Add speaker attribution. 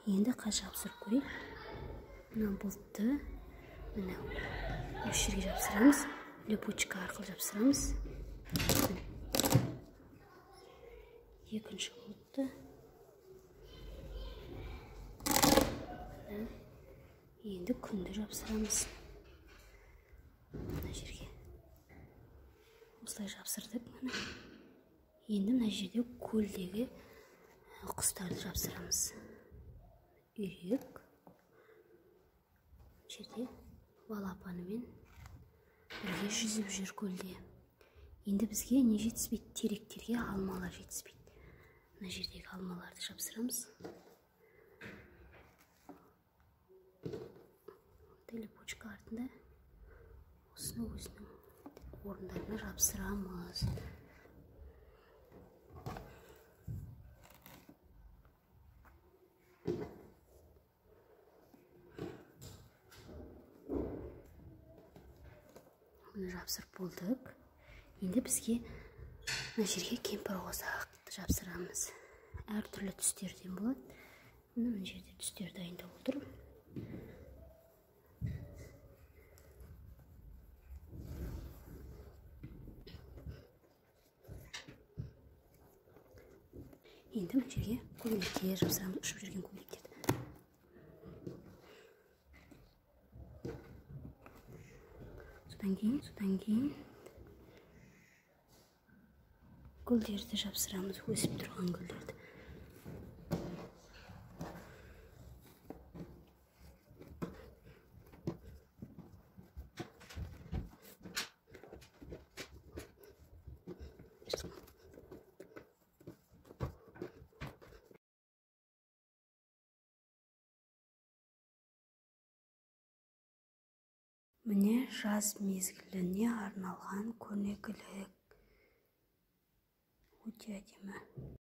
Speaker 1: Енді қаз жапсырып көрейік. Мына бұлтты мына осы жерге жапсырамыз. Липучка арқылы жапсырамыз. Екінші бұлтты енді күнді жапсырамыз. Мына жерге осылай жапсырдық. Енді мына жерде көлдегі құстарды жапсырамыз. Үйрек жерде балапанымен бірге жүзіп жүр көлде. Енді бізге не жетіспейді? Теректерге алмалар жетіспейді. Мына жердегі алмаларды жапсырамыз. Липучка артында осыны өзінің орындарына жапсырамыз. Оны жапсырып болдық. Енді бізге мына жерге кемпірқосақты жапсырамыз. Әр түрлі түстерден болады. Мына жерде түстер дайындап отыр. Енді мына жерге көйлектер жапсырамыз, ұшып жүрген көйлектерді. Содан кейін гүлдерді жапсырамыз, өсіп тұрған гүлдерді. Міне жаз мезгіліне арналған көрнекілік. Өте әдемі.